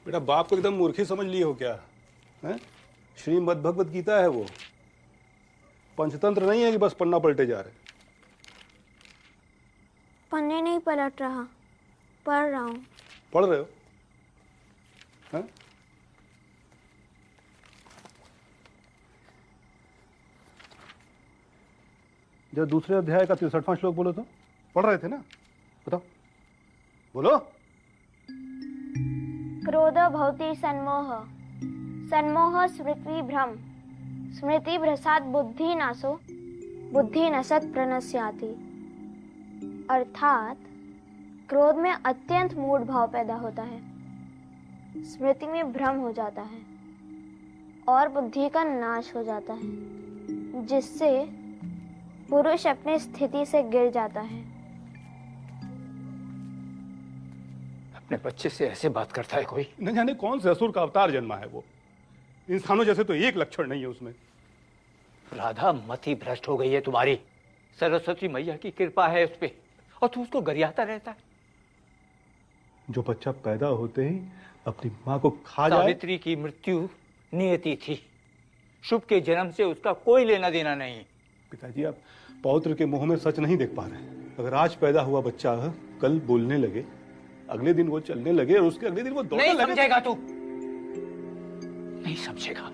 बेटा बाप को एकदम मूर्खी समझ लिए हो क्या है? श्रीमद् भगवत गीता है वो, पंचतंत्र नहीं है कि बस पन्ना पलटे जा रहे। पन्ने नहीं पलट रहा, पढ़ रहा हूँ। पढ़ रहे हो हैं? जब दूसरे अध्याय का 63वां श्लोक बोलो तो। पढ़ रहे थे ना, बताओ बोलो। क्रोध भवति सन्मोह, सन्मोह स्मृति भ्रम, स्मृति भ्रसात बुद्धि नाशो, बुद्धि नशत प्रणश्याति। अर्थात क्रोध में अत्यंत मूढ़ भाव पैदा होता है, स्मृति में भ्रम हो जाता है और बुद्धि का नाश हो जाता है, जिससे पुरुष अपनी स्थिति से गिर जाता है। अपने बच्चे से ऐसे बात करता है कोई? न जाने कौन से असुर का अवतार जन्मा है वो। इंसानों जैसे तो एक लक्षण नहीं है उसमें। राधा मति भ्रष्ट हो गई है तुम्हारी। सरस्वती मैया की कृपा है उस पे और तू उसको गरियाता रहता है। जो बच्चा पैदा होते ही अपनी माँ को खा जाए। सावित्री की मृत्यु नियति थी, शुभ के जन्म से उसका कोई लेना देना नहीं। पिताजी आप पौत्र के मुंह में सच नहीं देख पा रहे। अगर आज पैदा हुआ बच्चा कल बोलने लगे, अगले दिन वो चलने लगे और उसके अगले दिन वो दौड़ने लगे। नहीं समझेगा तू, नहीं समझेगा।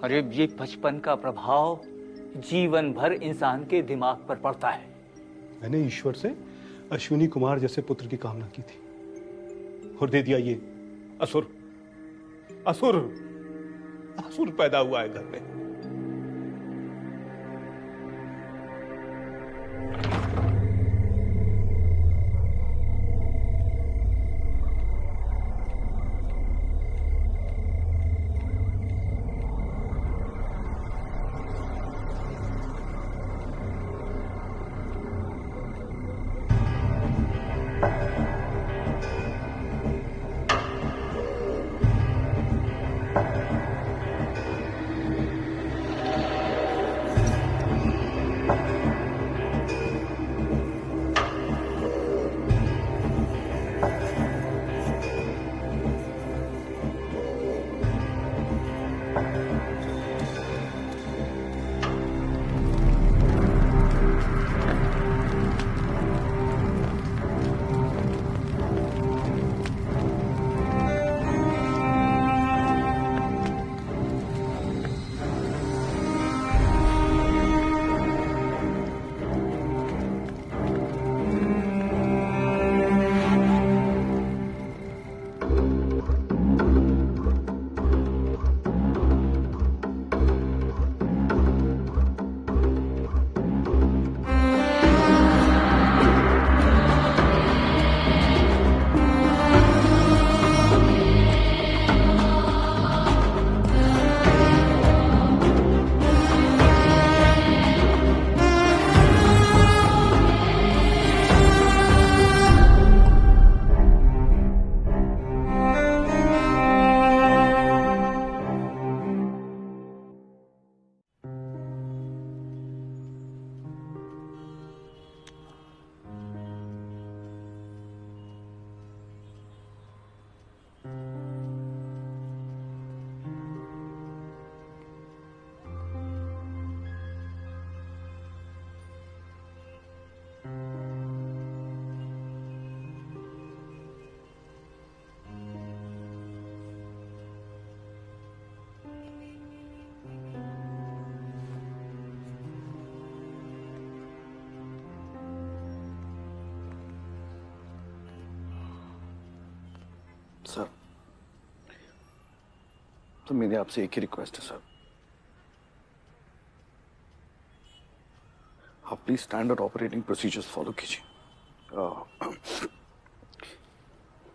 अरे ये बचपन का प्रभाव जीवन भर इंसान के दिमाग पर पड़ता है। मैंने ईश्वर से अश्विनी कुमार जैसे पुत्र की कामना की थी और दे दिया ये असुर। असुर असुर पैदा हुआ है घर में। सर, तो मेरी आपसे एक ही रिक्वेस्ट है सर, आप please standard operating procedures follow कीजिए।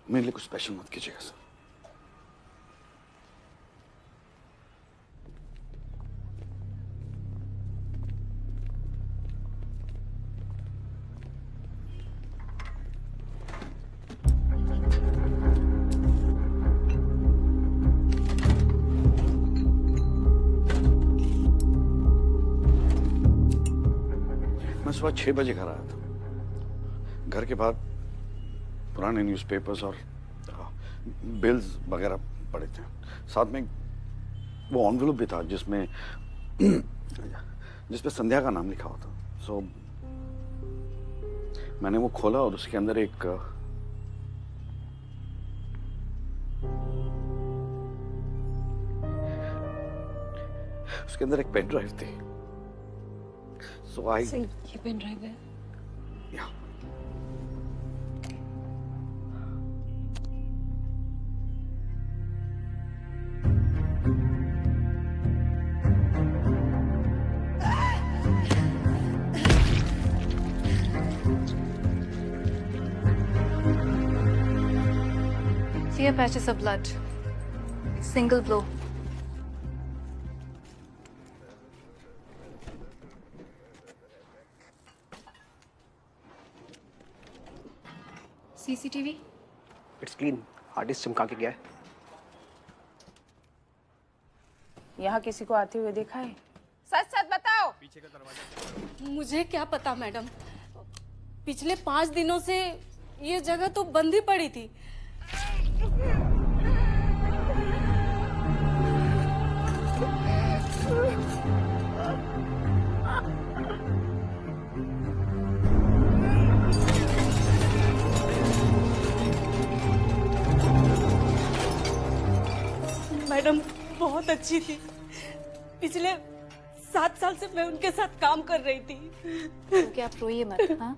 मेरे लिए कुछ स्पेशल मत कीजिएगा सर। सुबह 6 बजे घर आया था। घर के बाद पुराने न्यूज़पेपर्स और बिल्स वगैरह पड़े थे, साथ में वो एनवेलप भी था जिसमें संध्या का नाम लिखा हुआ था। सो मैंने वो खोला और उसके अंदर एक पेन ड्राइव थी। सो ये पेन ड्राइव है। या Here patches of blood. Single blow. CCTV? It's clean. Hard disk चमका के गया है। यहाँ किसी को आते हुए देखा है? सच सच बताओ। पीछे का दरवाजा। मुझे क्या पता मैडम, पिछले 5 दिनों से ये जगह तो बंद ही पड़ी थी। मैडम बहुत अच्छी थी। पिछले 7 साल से मैं उनके साथ काम कर रही थी। क्योंकि आप रोइए मत। हाँ,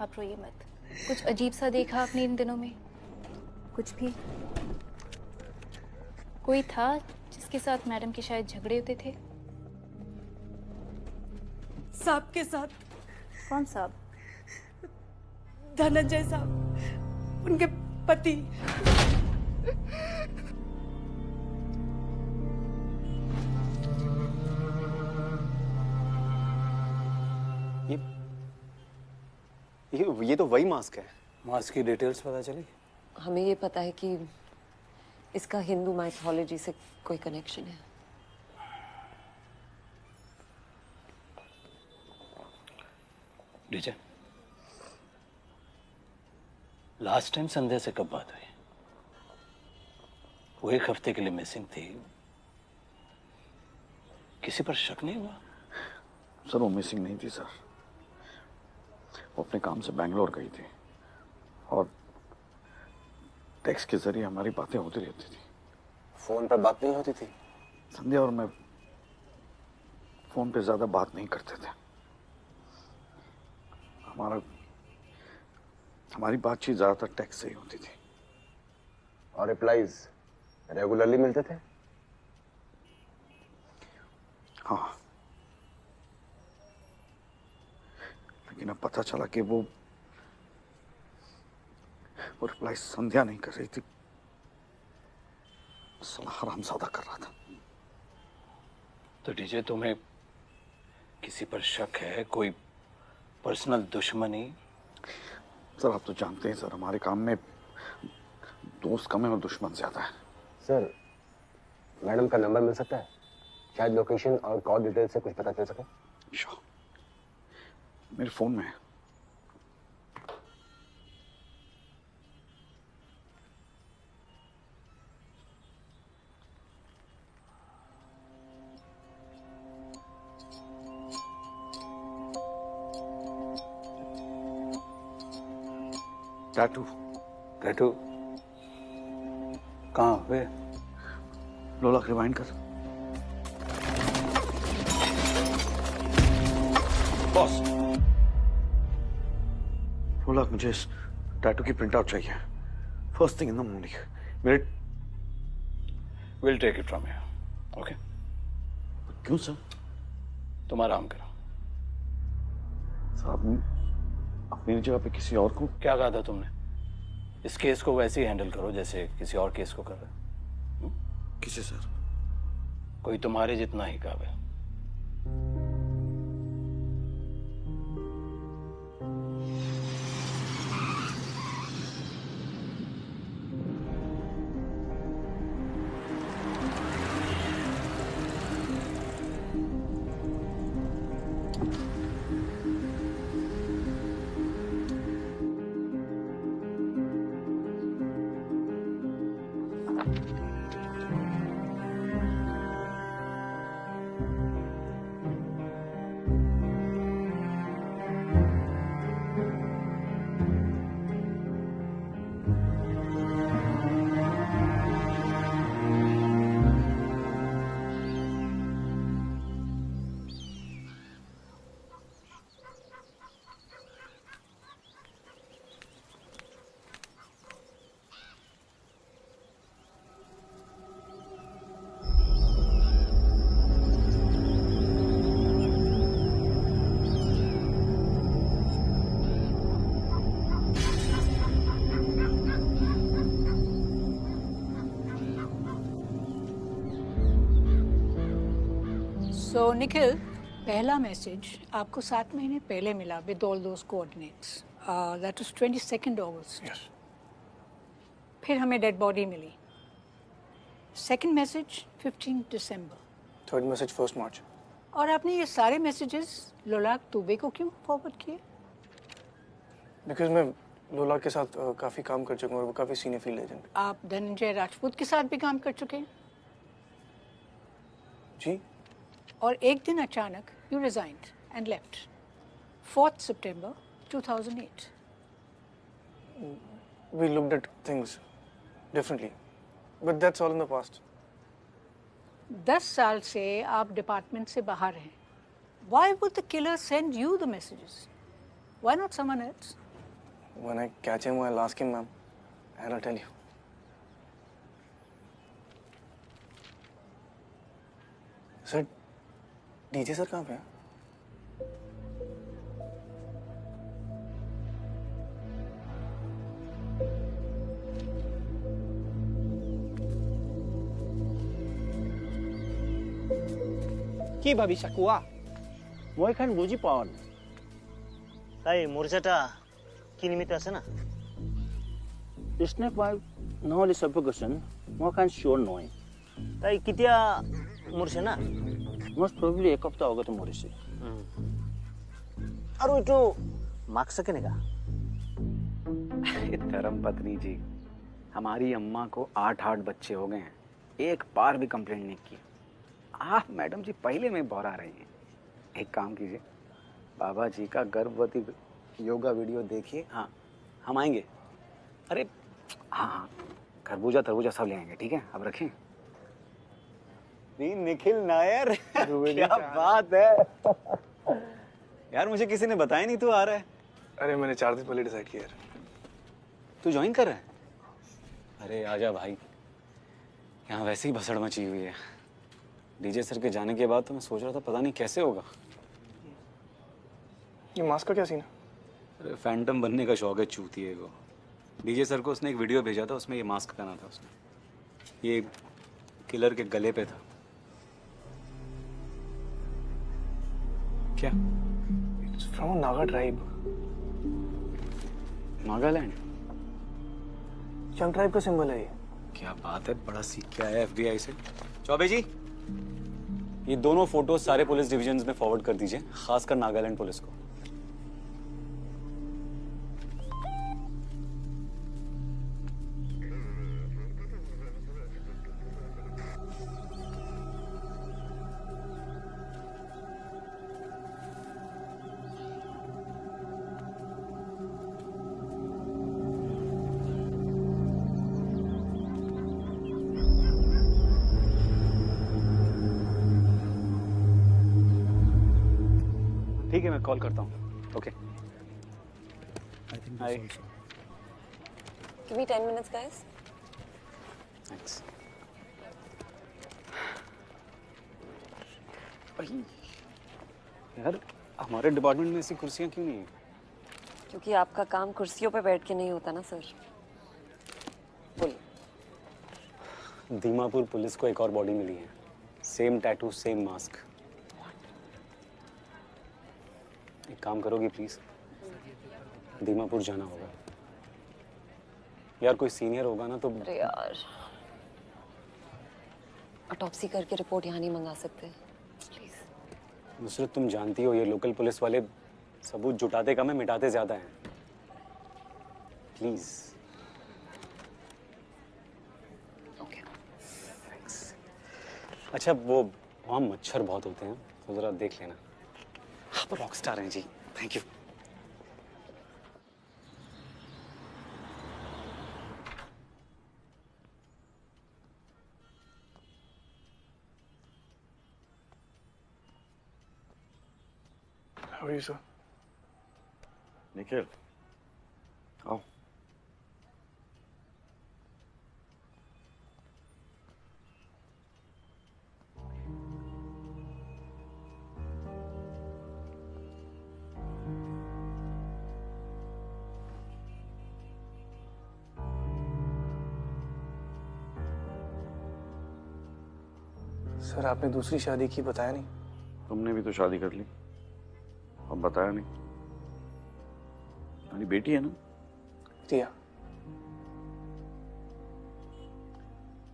आप रोइए मत। कुछ अजीब सा देखा आपने इन दिनों में? कुछ भी? कोई था जिसके साथ मैडम के शायद झगड़े होते थे? साहब के साथ। कौन साहब? धनंजय साहब, उनके पति। ये तो वही मास्क है। मास्क की डिटेल्स पता चली? हमें ये पता है कि इसका हिंदू माइथोलॉजी से कोई कनेक्शन है। डीजे, लास्ट टाइम संध्या से कब बात हुई? वो 1 हफ्ते के लिए मिसिंग थी। किसी पर शक नहीं हुआ? सर वो मिसिंग नहीं थी सर, वो अपने काम से बैंगलोर गई थी और टेक्स्ट के जरिए हमारी बातें होती रहती थी। फोन पर बात नहीं होती थी? संध्या और मैं फोन पे ज्यादा बात नहीं करते थे। हमारी बातचीत ज्यादातर टेक्स्ट से ही होती थी। और रिप्लाईज रेगुलरली मिलते थे? हाँ, लेकिन अब पता चला कि वो रिप्लाई संध्या नहीं कर रही थी, साला हरामजादा कर रहा था। तो डीजे, तुम्हें किसी पर शक है? कोई पर्सनल दुश्मनी? सर आप तो जानते हैं सर, हमारे काम में दोस्त कम है और दुश्मन ज्यादा है। सर मैडम का नंबर मिल सकता है? शायद लोकेशन और कॉल डिटेल से कुछ पता चल सके। श्योर, मेरे फोन में है। टैटू। टैटू कहाँ हुए? लोला रिवाइंड कर। बॉस, लोला मुझे इस टैटू की प्रिंट आउट चाहिए, first thing in the morning. मेरे will take it from here. Okay? क्यों सर? तुम आराम करो। साहब अपनी जगह पे किसी और को। क्या कहा था तुमने? इस केस को वैसे ही हैंडल करो जैसे किसी और केस को कर रहे हो। किसे सर? कोई तुम्हारे जितना ही काबिल। सो निखिल, पहला मैसेज आपको 7 महीने पहले मिला with all those coordinates, that was 22 August. Yes. फिर हमें डेड बॉडी मिली। सेकंड मैसेज 15 दिसंबर। थर्ड मैसेज 1 मार्च। और आपने ये सारे मैसेजेस लोलाक दुबे को क्यों फॉरवर्ड किए? बिकॉज मैं लोलाक के साथ काफ़ी काम कर चुका हूँ और वो काफ़ी सीनियर फील्ड एजेंट। आप धनंजय राजपूत के साथ भी काम कर चुके हैं जी। और एक दिन अचानक you resigned and left 4 September 2008। We looked at things differently, but that's all in the past. 10 साल से आप डिपार्टमेंट से बाहर हैं। Why would the killer send you the messages? Why not someone else? When I catch him, I'll ask him, ma'am, and I'll tell you. Sir, DJ sir कहाँ पे हैं? কি ভাবিছা কোৱা? মই খান বুজি পাওঁ না। তাই মোৰ্চাটা কি নিমিত্ত আছে না? স্নেক পাইপ নহ'লে সাফোকেশ্যন মই খান চিয়ৰ নহয়। তাই কেতিয়া মৰিছে না? most probably এক সপ্তাহ আগতে মৰিছে। আৰু এইটো মাস্ক কেনেকা? धर्मपत्नी जी, हमारी अम्मा को 8 बच्चे हो गए हैं, एक बार भी कंप्लेंट नहीं की। आप मैडम जी पहले में बौरा रही हैं। एक काम कीजिए, बाबा जी का गर्भवती योगा वीडियो देखिए। हाँ, हम आएंगे। अरे हाँ हाँ, खरबूजा तरबूजा सब ले आएंगे, ठीक है? अब रखें। निखिल नायर, क्या बात है यार, मुझे किसी ने बताया नहीं तू आ रहा है। अरे मैंने 4 दिन पहले डिसाइड किया यार। तू ज्वाइन कर रहा है? अरे आजा भाई, यहाँ वैसे ही भसड़ मची हुई है। डीजे सर के जाने के बाद तो मैं सोच रहा था पता नहीं कैसे होगा। ये मास्क का क्या सीन है? अरे फैंटम बनने का शौक है चूतिए को। डीजे सर को उसने एक वीडियो भेजा था, उसमें ये मास्क पहना था उसने। ये किलर के गले पे था। क्या? It's from a Naga tribe. Nagaland? चंग ट्राइब का सिंबल है ये। क्या बात है, बड़ा सीख के आया FBI से। चौबे जी, ये दोनों फोटो सारे पुलिस डिविजन्स में फॉरवर्ड कर दीजिए, खासकर नागालैंड पुलिस को। ठीक है, मैं कॉल करता हूँ। Okay. Hi. Give me 10 minutes, guys. Thanks. यार, हमारे डिपार्टमेंट में ऐसी कुर्सियाँ क्यों नहीं है? क्योंकि आपका काम कुर्सियों पे बैठ के नहीं होता ना सर। बोलिए। दीमापुर पुलिस को एक और बॉडी मिली है, सेम टैटू, सेम मास्क। एक काम करोगी प्लीज? दीमापुर जाना होगा यार, कोई सीनियर होगा ना तो। अरे यार, ऑटोप्सी करके रिपोर्ट यहाँ नहीं मंगा सकते प्लीज। नुसरत, तुम जानती हो ये लोकल पुलिस वाले सबूत जुटाते कम है, मिटाते ज्यादा हैं। प्लीज। Okay, thanks. अच्छा, वो वहाँ मच्छर बहुत होते हैं, तो जरा देख लेना। आप रॉक स्टार हैं जी, thank you. How are you, sir? Nikhil, आओ। सर, आपने दूसरी शादी की बताया नहीं। तुमने भी तो शादी कर ली, अब बताया नहीं। तुम्हारी बेटी है ना? दिया।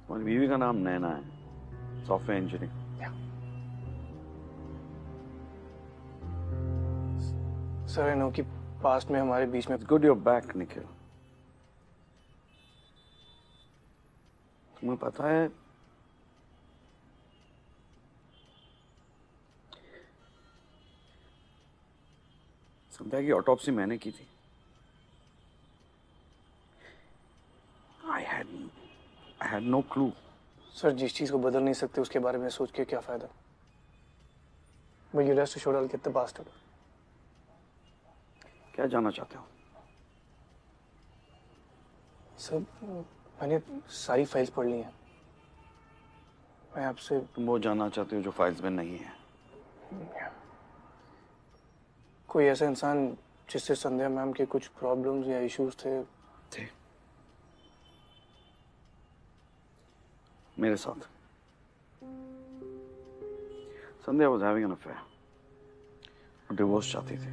तुम्हारी बीवी का नाम नैना है, software engineer. Sir I know कि पास्ट में हमारे बीच में गुड योर बैक निखिल। तुम्हें पता है संध्या की ऑटोप्सी मैंने की थी। I had no clue। Sir जिस चीज को बदल नहीं सकते उसके बारे में सोच के क्या फायदा। But you rest assured I'll get the bastard। क्या जानना चाहते हो? सर मैंने सारी फाइल्स पढ़ ली हैं। मैं आपसे तुम वो जानना चाहते हो जो फाइल्स में नहीं है? कोई ऐसा इंसान जिससे संध्या मैम के कुछ प्रॉब्लम्स या इश्यूज थे। मेरे साथ Sandhya was having an affair, divorce चाहती थी।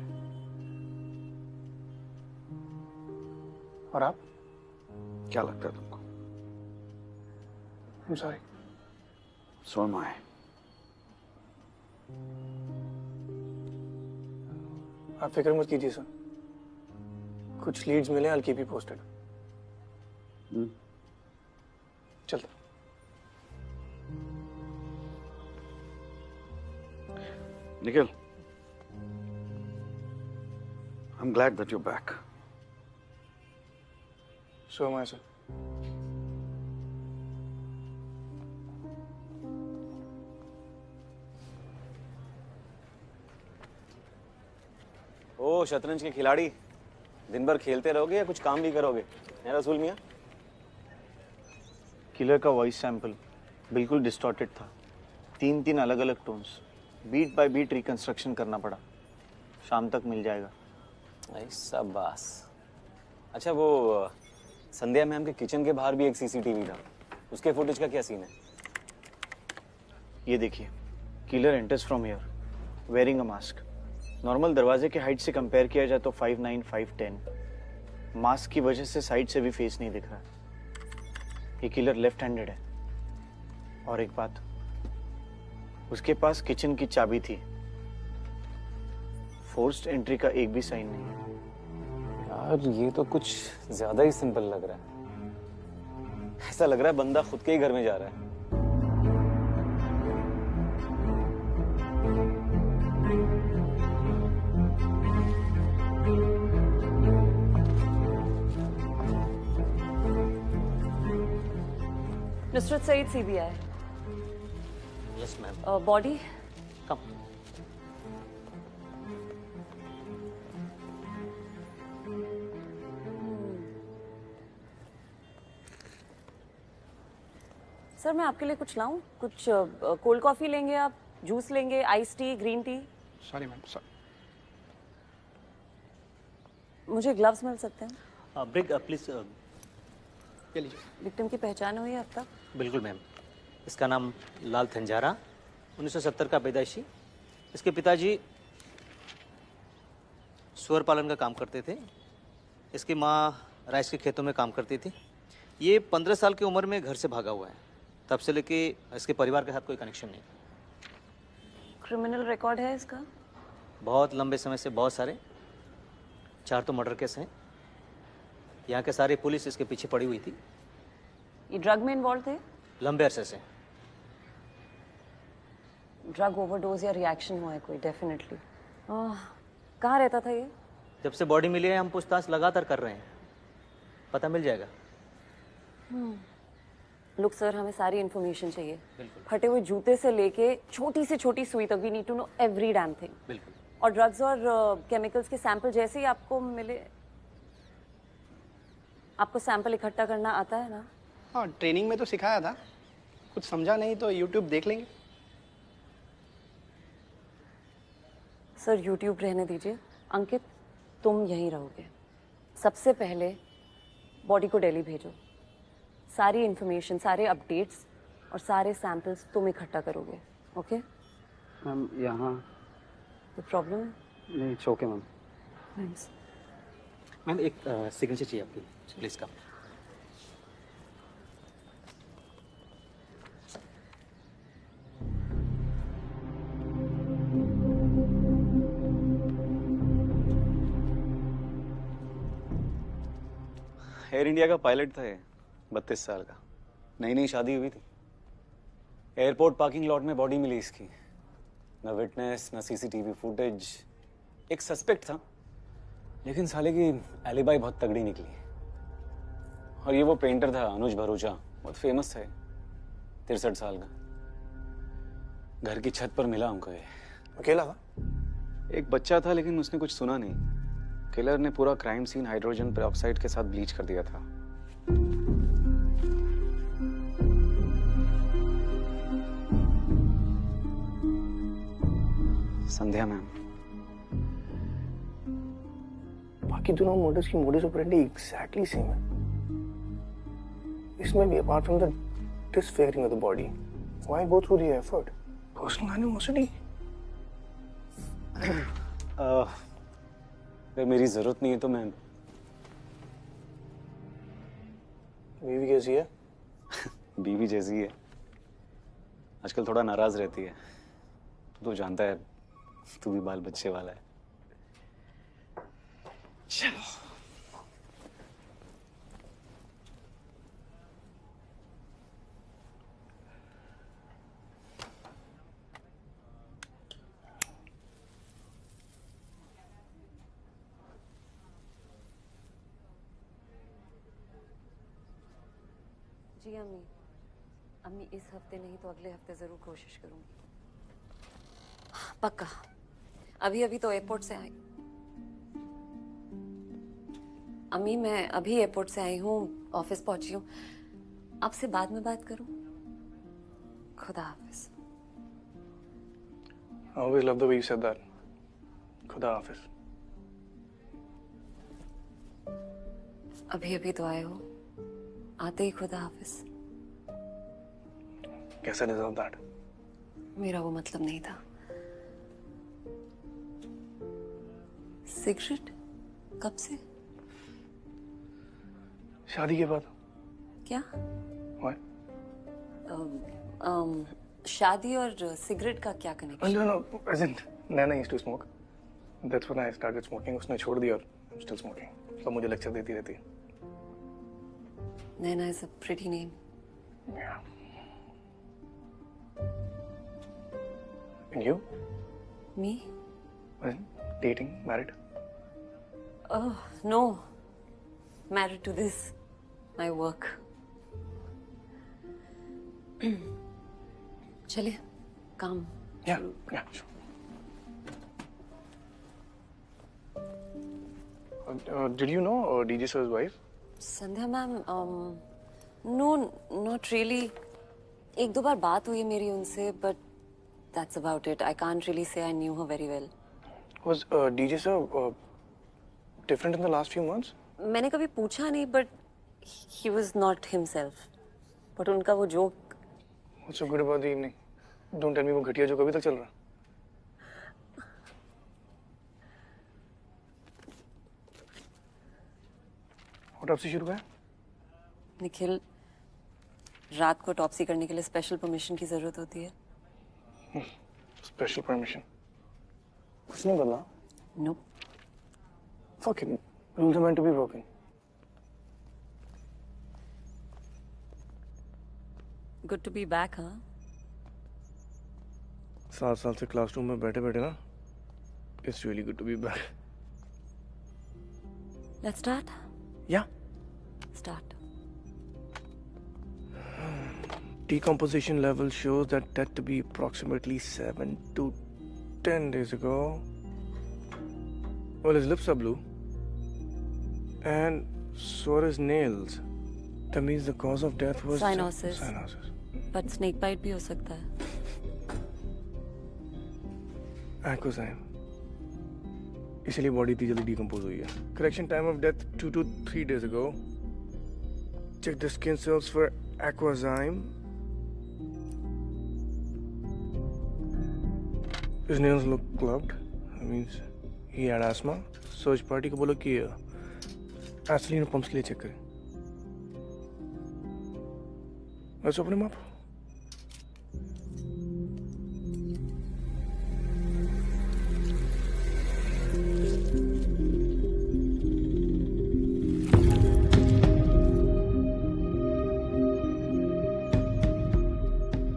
और आप? क्या लगता है तुमको? I'm sorry। So am I। आप फिक्र मत कीजिए सर, कुछ लीड्स मिले I'll keep you posted। चलते। Nikhil, I'm glad that you're back। So am I, sir। ओ शतरंज के खिलाड़ी, दिन भर खेलते रहोगे या कुछ काम भी करोगे? है रसूल मियां? किलर का वॉइस सैंपल बिल्कुल डिस्टॉर्टेड था। 3 अलग अलग tones, beat by beat reconstruction करना पड़ा। शाम तक मिल जाएगा। ऐसा बस। अच्छा वो संध्या मैम के किचन के बाहर भी एक सीसीटीवी था, उसके फुटेज का क्या सीन है? ये देखिए, killer enters from here wearing a mask. Normal दरवाजे के हाइट से कंपेयर किया जाए तो 5'9", 5'10। मास्क की वजह से साइड से भी फेस नहीं दिख रहा। ये किलर लेफ्ट हैंडेड है। और एक बात, उसके पास किचन की चाबी थी। फोर्स्ड एंट्री का एक भी साइन नहीं है। यार ये तो कुछ ज्यादा ही सिंपल लग रहा है। ऐसा लग रहा है बंदा खुद के ही घर में जा रहा है। Nusrat Saeed CBI। Yes ma'am. Body come. Sir मैं आपके लिए कुछ लाऊं? कुछ कोल्ड कॉफी लेंगे आप? जूस लेंगे? Ice tea, green tea? Sorry ma'am, sorry. मुझे ग्लव्स मिल सकते हैं? ब्रिग प्लीज ले लीजिए। विक्टिम की पहचान हुई है अब तक? बिल्कुल मैम। इसका नाम लाल थंजारा, 1970 का पैदाइशी। इसके पिताजी सुअर पालन का काम करते थे। इसकी माँ राइस के खेतों में काम करती थी। ये 15 साल की उम्र में घर से भागा हुआ है। तब से लेके इसके परिवार के साथ कोई कनेक्शन नहीं। क्रिमिनल रिकॉर्ड है इसका? बहुत लंबे समय से बहुत सारे, 4 तो मर्डर केस हैं। यहाँ के सारे पुलिस इसके पीछे पड़ी हुई थी। ये ड्रग में इन्वॉल्व थे? लंबे अरसे से। ड्रग ओवरडोज या रिएक्शन हुआ है कोई? डेफिनेटली। कहाँ रहता था ये? जब से बॉडी मिली है हम पूछताछ लगातार कर रहे हैं, पता मिल जाएगा। लुक सर, हमें सारी इन्फॉर्मेशन चाहिए। बिल्कुल। फटे हुए जूते से लेके छोटी से छोटी सुई तक, we need to know every damn thing. बिल्कुल। और ड्रग्स और केमिकल्स के सैंपल जैसे ही आपको मिले। आपको सैंपल इकट्ठा करना आता है ना? हाँ, ट्रेनिंग में तो सिखाया था, कुछ समझा नहीं तो यूट्यूब देख लेंगे। सर यूट्यूब रहने दीजिए। अंकित, तुम यहीं रहोगे। सबसे पहले बॉडी को दिल्ली भेजो। सारी इन्फॉर्मेशन, सारे अपडेट्स और सारे सैंपल्स तुम इकट्ठा करोगे। ओके? मैम यहाँ कोई प्रॉब्लम है? नहीं, it's okay ma'am. Thanks. Ma'am एक सिग्नेचर चाहिए आपकी, प्लीज कम। एयर इंडिया का पायलट था ये, 32 साल का। नई नई शादी हुई थी। एयरपोर्ट पार्किंग लॉट में बॉडी मिली इसकी। न विटनेस, न सीसीटीवी फुटेज। एक सस्पेक्ट था, लेकिन साले की एलिबाई बहुत तगड़ी निकली। और ये वो पेंटर था अनुज भरूचा, बहुत फेमस है, 63 साल का। घर की छत पर मिला हमको ये। अकेला था? एक बच्चा था, लेकिन उसने कुछ सुना नहीं। किलर ने पूरा क्राइम सीन हाइड्रोजन पेरोक्साइड के साथ ब्लीच कर दिया था। संध्या मैम। बाकी दोनों मर्डर्स की मोडिस ऑपरेंडी एग्जैक्टली सेम है। इसमें भी apart from the disfiguring of the body, why go through the effort? Personal animosity. अगर मेरी जरूरत नहीं है तो मैं। बीवी कैसी है? बीवी जैसी है, आजकल थोड़ा नाराज रहती है। तू जानता है, तू भी बाल बच्चे वाला है। चलो। जी अम्मी, अम्मी इस हफ्ते नहीं तो अगले हफ्ते जरूर कोशिश करूंगी, पक्का। अभी अभी तो एयरपोर्ट से आई। अम्मी मैं अभी एयरपोर्ट से आई हूँ, ऑफिस पहुंची हूँ। आपसे बाद में बात करूं? खुदा हाफिज। I always love the way you said that. खुदा हाफिज। अभी अभी तो आए हो, आते ही खुदा हाफिज। कैसा डिजर्व दैट? मेरा वो मतलब नहीं था। सिगरेट? कब से? शादी के बाद। क्या? Why? शादी और सिगरेट का क्या connection? No, as in, Naina used to smoke. That's when I started smoking. उसने छोड़ दिया और I'm still smoking. तो मुझे लेक्चर देती रहती है। Naina is a pretty name. Yeah. And you? Me? As in, dating, married? Oh, no. Married to this. My work. चले, काम। Yeah, sure. Did you know DJ sir's wife? Sandhya ma'am, no, not really. एक दो बार बात हुई है मेरी उनसे, but that's about it. I can't really say I knew her very well. Was DJ sir different in the last few months? मैंने कभी पूछा नहीं, but he was not himself. But उनका वो joke. What's so good about the evening? Don't tell me वो घटिया जो कभी तक चल रहा। ऑटोप्सी शुरू है? निखिल, रात को ऑटोप्सी करने के लिए स्पेशल परमिशन की जरूरत होती है। Special permission? कुछ नहीं बदला? Nope. Fuck it. Rules are meant to be broken. Good to be back, huh? 7 साल से क्लासरूम में बैठे बैठे ना, It's really good to be back. Let's start. Yeah. Start. Decomposition level shows that death to be approximately 7 to 10 days ago. Well, his lips are blue. And so are his nails. That means the cause of death was... Cyanosis. Cyanosis. But snake bite भी हो सकता है। Acozyme. इसलिए body इतनी जल्दी decompose हुई है। Correction time of death 2 to 3 days ago. Check the skin cells for aquazyme. His nails look clubbed. That means he had asthma. Search party को बोलो कि एसिलिन पंप्स के लिए चेक करें. Let's open him up.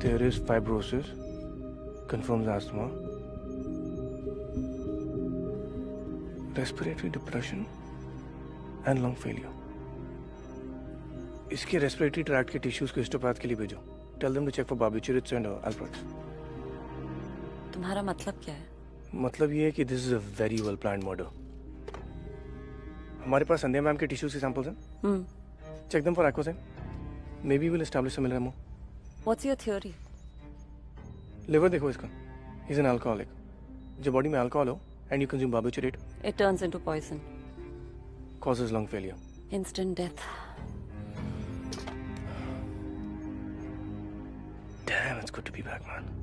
There is fibrosis, confirms asthma, respiratory depression and lung failure. इसके respiratory tract के tissues को histopath के लिए भेजो. Tell them to check for barbiturates and Alprex. तुम्हारा मतलब क्या है? मतलब ये है कि this is a very well planned murder. हमारे पास संध्या मैम के tissues के samples हैं. Check them for aquazen. Maybe we'll establish similar MO. What's your theory? Liver देखो इसका. He's an alcoholic. जब बॉडी में अल्कोहल हो and you consume barbiturate, It turns into poison. causes lung failure. Instant death. Damn, it's good to be back, man.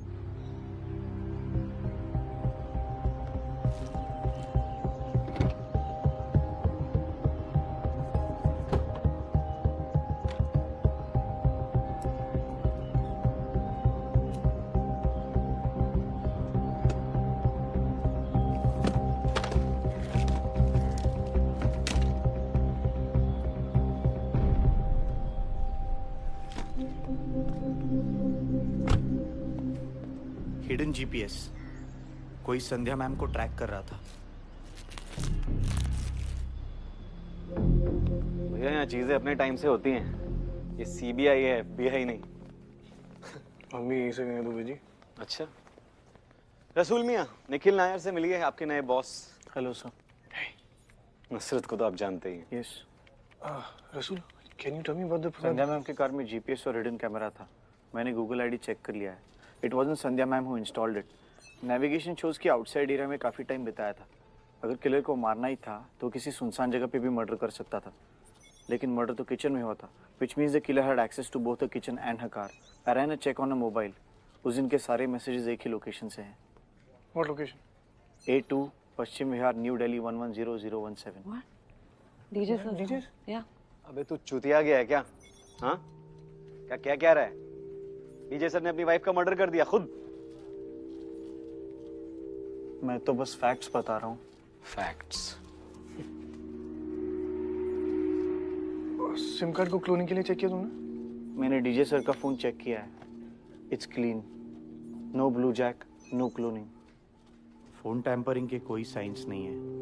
Hidden GPS कोई संध्या ma'am को track कर रहा था. भैया यहाँ चीजें अपने टाइम से होती हैं. ये सीबीआई है, एफबीआई नहीं. मम्मी यहीं से गए दुबे जी. अच्छा. रसूल मियाँ, निखिल नायर से मिलिए, आपके नए बॉस. Hello sir. नुसरत को तो आप जानते ही हैं. Yes. Rasool, can you tell me about the Sandhya ma'am के कार में जीपीएस और हिडन कैमरा था. मैंने गूगल आईडी चेक कर लिया है. It wasn't Sandhya ma'am who installed it. Navigation shows की आउटसाइड एरिया में काफ़ी टाइम बिताया था. अगर किलर को मारना ही था तो किसी सुनसान जगह पे भी मर्डर कर सकता था. लेकिन मर्डर तो किचन में हुआ था, which means the killer had access to both the kitchen and her car. I ran a check on a mobile. उस दिन के सारे मैसेजेस एक ही लोकेशन से हैं. What location? A2 Paschim Vihar, new Delhi 110017. DJ sir. DJ? या. अबे तू चुतिया गया है क्या? हाँ? क्या क्या रहा है? डीजे सर ने अपनी वाइफ का मर्डर कर दिया खुद. मैं तो बस फैक्ट्स बता रहा हूँ. फैक्ट्स? सिम कार्ड को क्लोनिंग के लिए चेक किया तुमने? मैंने डीजे सर का फोन चेक किया है. It's clean. No blue jack, no cloning. Phone tampering के कोई साइंस नहीं है.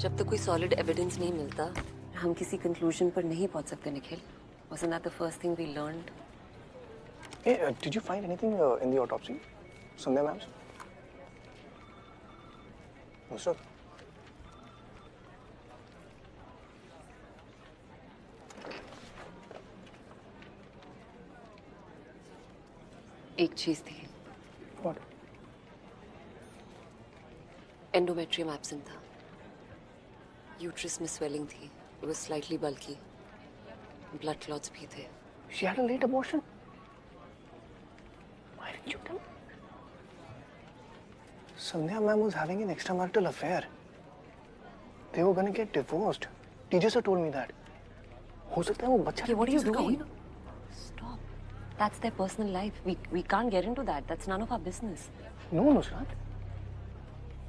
जब तक कोई सॉलिड एविडेंस नहीं मिलता हम किसी कंक्लूजन पर नहीं पहुंच सकते Nikhil. Wasn't that the first thing we learned? Hey, did you find anything in the autopsy? Sandhya ma'am's? Nusrat? एक चीज थी. What? एंडोमेट्रियम एब्सेंट था. यूट्रस में स्वेलिंग थी. It was slightly bulky. Blood clots भी थे. She had a late abortion? Why didn't you tell me? Sandhya ma'am was having an extramarital affair. They were gonna get divorced. Teacher sir told me that. हो सकता है वो बच्चा। Okay, what are you doing? Stop. That's their personal life. We can't get into that. That's none of our business. No, Nusrat.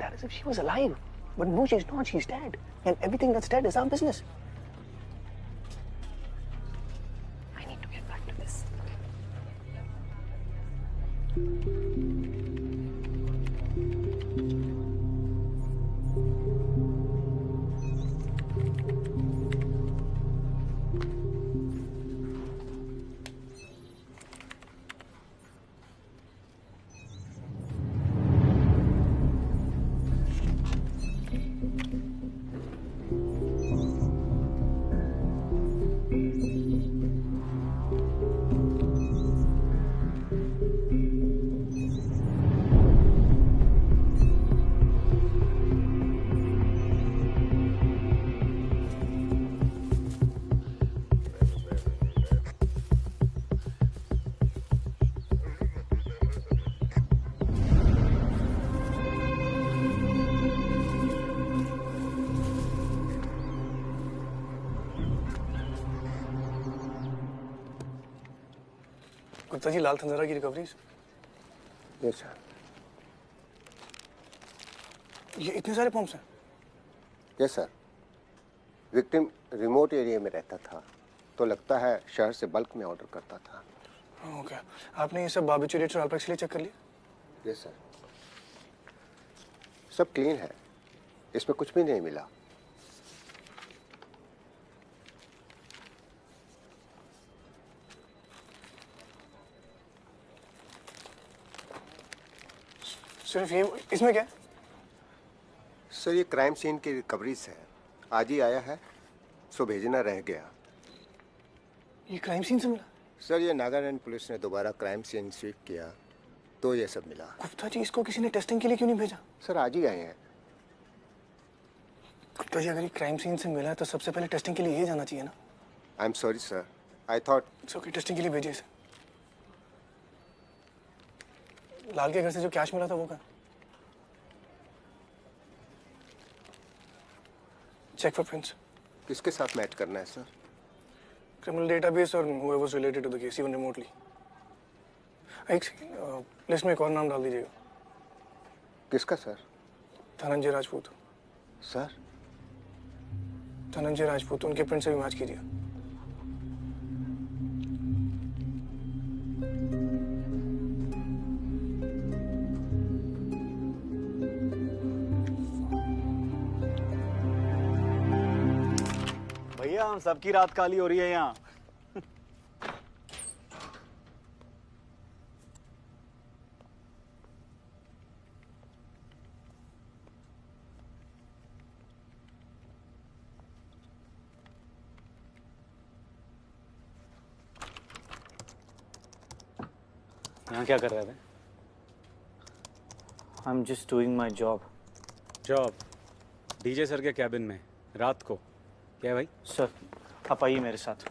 That is if she was alive. But no, she's not. She's dead. And everything that's dead is our business. I need to get back to this. Gupta ji, लाल थंजारा की recoveries? Yes sir. ये इतने सारे pumps हैं? Yes sir. Victim remote area में रहता था, तो लगता है शहर से बल्क में ऑर्डर करता था। ओके, आपने ये सब बार्बिचुरेट्स और अल्पेक्स के लिए चेक कर लिया? Yes sir. सब क्लीन है, इसमें कुछ भी नहीं मिला। सिर्फ ये, इसमें क्या है? सर ये क्राइम सीन की रिकवरीज है, आज ही आया है, सो भेजना रह गया। ये क्राइम सीन से मिला? सर ये नागालैंड पुलिस ने दोबारा क्राइम सीन स्वीप किया तो ये सब मिला। गुप्ता जी, इसको किसी ने टेस्टिंग के लिए क्यों नहीं भेजा? सर आज ही आए हैं। गुप्ता जी, अगर ये क्राइम सीन से मिला है तो सबसे पहले टेस्टिंग के लिए ये जाना चाहिए ना? I am sorry sir, I thought. It's okay, testing के लिए भेजिए इसे। लाल के घर से जो कैश मिला था वो कहाँ? Check for prints. किसके साथ मैच करना है सर? क्रिमिनल डेटाबेस और whoever was related to the case, even remotely. एक लिस्ट में एक और नाम डाल दीजिएगा। किसका सर? धनंजय राजपूत। सर? धनंजय राजपूत, उनके प्रिंट से भी मैच कीजिए। भैया हम सबकी रात काली हो रही है यहाँ। यहाँ क्या कर रहे थे? I'm just doing my job. Job? DJ sir के कैबिन में रात को? क्या है भाई? सर आप आइए मेरे साथ।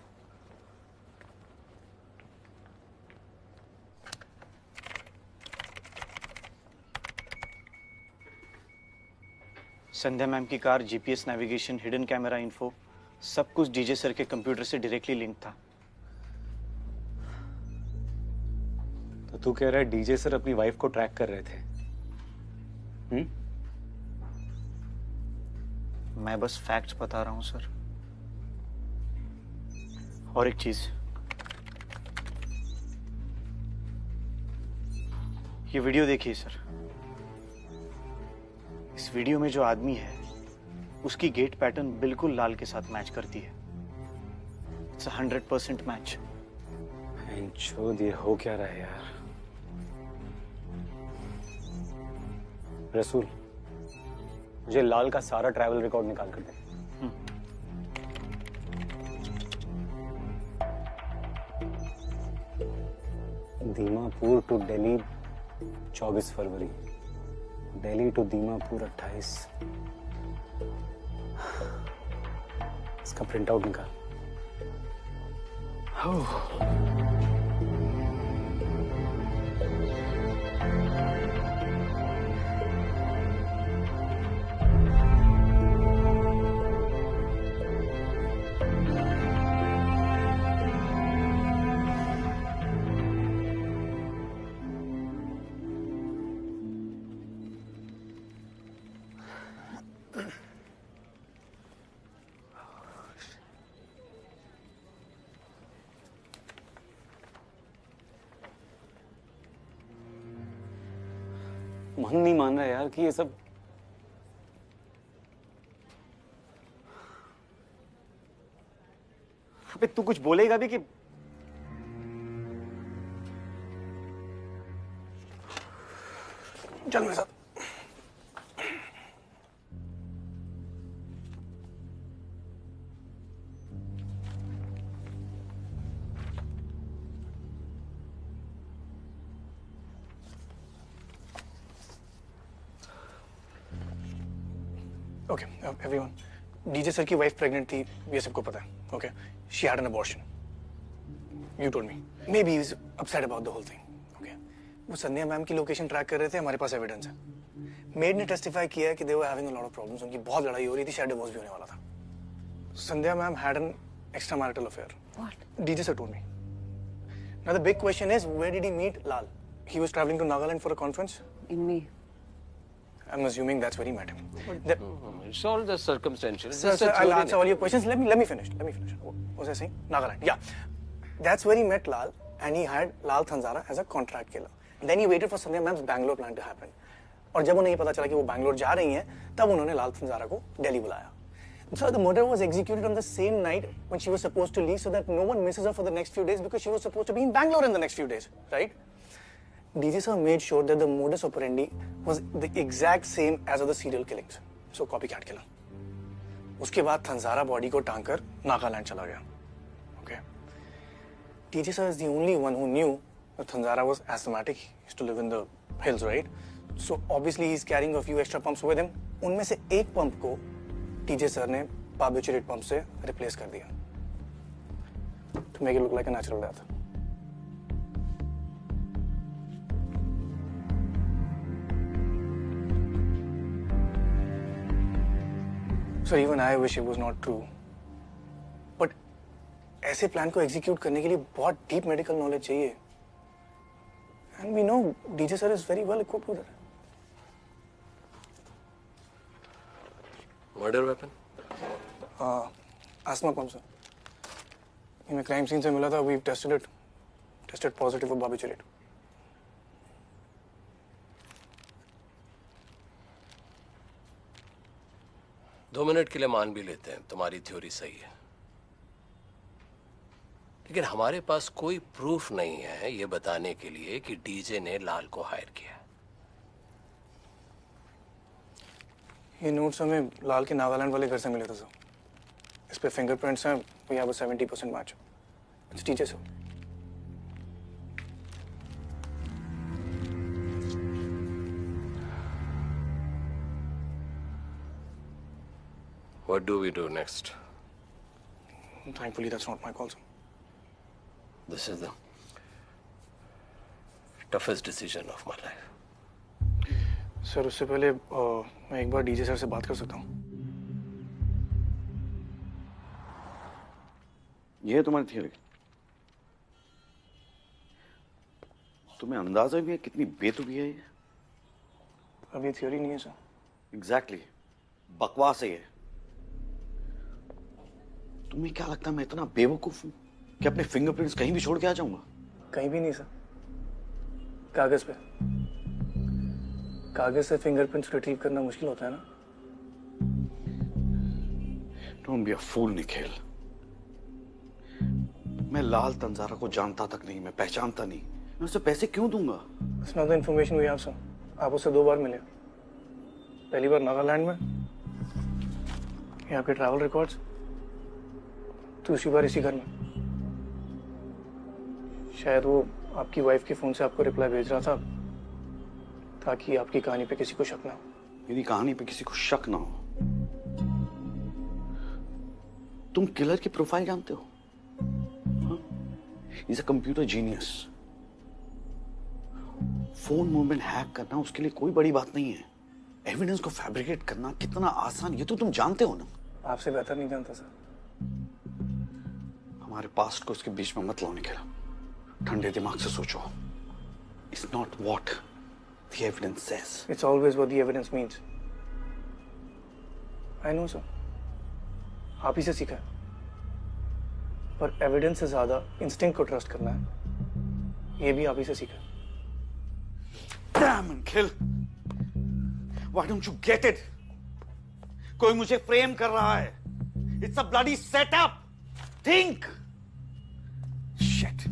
संध्या मैम की car, GPS navigation, hidden camera info, सब कुछ डीजे सर के कंप्यूटर से डायरेक्टली लिंक था। तो तू कह रहा है डीजे सर अपनी वाइफ को ट्रैक कर रहे थे? मैं बस फैक्ट्स बता रहा हूं सर। और एक चीज, ये वीडियो देखिए सर। इस वीडियो में जो आदमी है उसकी गेट पैटर्न बिल्कुल लाल के साथ मैच करती है। It's 100% match. छोड़ ये हो क्या रहा है यार? रसूल, मुझे लाल का सारा ट्रैवल रिकॉर्ड निकाल कर दे। दीमापुर टू दिल्ली 24 फरवरी, दिल्ली टू दीमापुर 28। इसका प्रिंट आउट निकाल। मन नहीं मान रहा यार कि ये सब अबे तू कुछ बोलेगा भी कि चल मेरे साथ। ओके एवरीवन, डीजे सर की वाइफ प्रेग्नेंट थी, ये सबको पता है। Okay, she had an abortion. You told me maybe is upset about the whole thing. Okay, वो संध्या मैम की लोकेशन ट्रैक कर रहे थे, हमारे पास एविडेंस है। मेड ने टेस्टिफाई किया है कि they were having a lot of problems, उनकी बहुत लड़ाई हो रही थी, शायद डिवोर्स भी होने वाला था। Sandhya ma'am had an extra marital affair. What? DJ sir told me. Now the big question is where did he meet Lal? He was traveling to Nagaland for a conference? In May. I'm assuming that's where he met him. It's all the circumstantial. Sir, I'll answer all your questions. Let me finish. What was I saying? Nagaland. Yeah. That's where he met Lal, and he had Lal Thanzara as a contract killer. And then he waited for Sandhya Ma'am's Bangalore plan to happen. और जब उन्हें ये पता चला कि वो बैंगलोर जा रही हैं, तब उन्होंने लाल थंजारा को दिल्ली बुलाया. So the murder was executed on the same night when she was supposed to leave, so that no one misses her for the next few days because she was supposed to be in Bangalore in the next few days, right? DJ sir made sure that the modus operandi was the exact same as of the serial killings. So copycat killer. उसके बाद थंजारा body को टांग कर नागालैंड चला गया. Okay. DJ sir is the only one who knew that Thanzara was asthmatic. He used to live in the hills, right? So obviously he's carrying a few extra pumps with him. उनमें से एक pump को DJ sir ने barbiturate pump से replace कर दिया. To make it look like a natural death. So even I wish it was not true. But ऐसे plan को एग्जीक्यूट करने के लिए बहुत डीप मेडिकल नॉलेज चाहिए. And we know DJ sir is very well equipped with it. Murder weapon? Asthma pump, sir. हमें crime scene से मिला था. We've tested it. Tested positive for barbiturate. दो मिनट के लिए मान भी लेते हैं तुम्हारी थ्योरी सही है, लेकिन हमारे पास कोई प्रूफ नहीं है ये बताने के लिए कि डीजे ने लाल को हायर किया. ये नोट्स हमें लाल के नागालैंड वाले घर से मिले थे सर. इस पे फिंगरप्रिंट्स हैं. We have a 70% match. It's DJ sir. What do we do next? Thankfully, that's not my call, sir. This is the toughest decision of my life. Sir उससे पहले मैं एक बार डीजे सर से बात कर सकता हूँ? ये है तुम्हारी थियरी. तुम्हें अंदाजा भी है कितनी बेतुकी है ये? अब ये थियरी नहीं है सर. एग्जैक्टली. बकवास है ये. तुम्हें क्या लगता है मैं इतना बेवकूफ हूँ कि अपने फिंगरप्रिंट्स कहीं भी छोड़ के आ जाऊंगा? कहीं भी नहीं सर. कागज पे. कागज से फिंगरप्रिंट्स रिट्रीव करना मुश्किल होता है ना. Don't be a fool, Nikhil. मैं लाल तंजारा को जानता तक नहीं, मैं पहचानता नहीं. मैं उसे पैसे क्यों दूंगा? It's not the information we have, sir. आप उससे 2 बार मिले. पहली बार नागालैंड में. ये आपके ट्रैवल रिकॉर्ड्स. दूसरी बार इसी घर में. शायद वो आपकी वाइफ के फोन से आपको रिप्लाई भेज रहा था ताकि आपकी कहानी पे किसी को शक ना हो. मेरी कहानी पे किसी को शक ना हो. तुम किलर की प्रोफाइल जानते हो? He's a computer genius. Phone movement hack करना उसके लिए कोई बड़ी बात नहीं है. एविडेंस को फैब्रिकेट करना कितना आसान, ये तो तुम जानते हो ना. आपसे बेहतर नहीं जानता सर. हमारे पास्ट को उसके बीच में मत लाओ निखिल. ठंडे दिमाग से सोचो. It's not what the evidence says. It's always what the evidence means. I know sir. आप ही से सीखा है. पर एविडेंस से ज्यादा इंस्टिंक्ट को ट्रस्ट करना है, ये भी आप ही से सीखा है. Damn, Nikhil. Why don't you get it? कोई मुझे फ्रेम कर रहा है. It's a bloody setup. Think. Shit.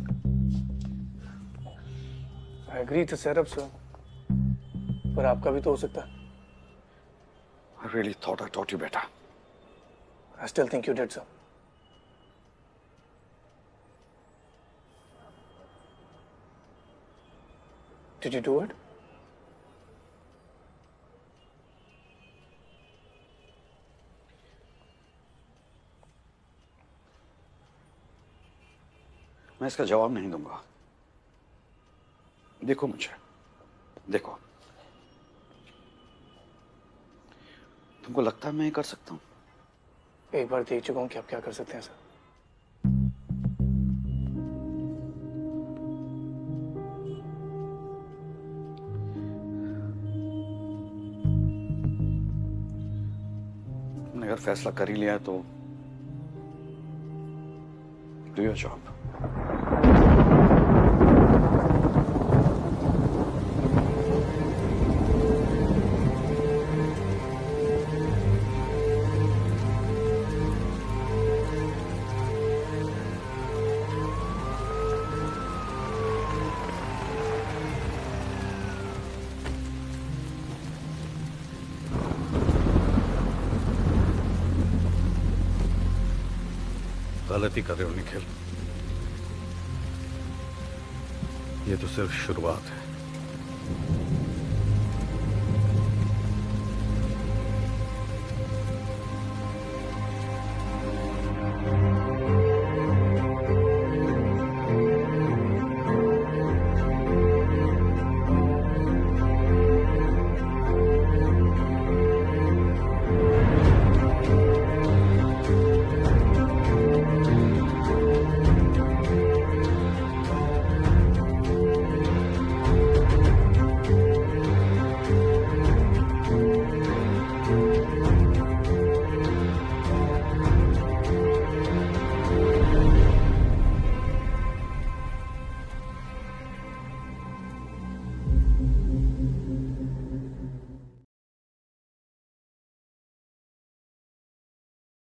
I agree it's a setup, sir. पर आपका भी तो हो सकता है. I really thought I taught you better. I still think you did, sir. Did you do it? मैं इसका जवाब नहीं दूंगा. देखो मुझे, देखो. तुमको लगता है मैं ये कर सकता हूं? एक बार देख चुका हूं कि आप क्या कर सकते हैं, सर. तुमने अगर फैसला कर ही लिया है तो do your job. गलती कर रहे हो निखिल. ये तो सिर्फ शुरुआत है.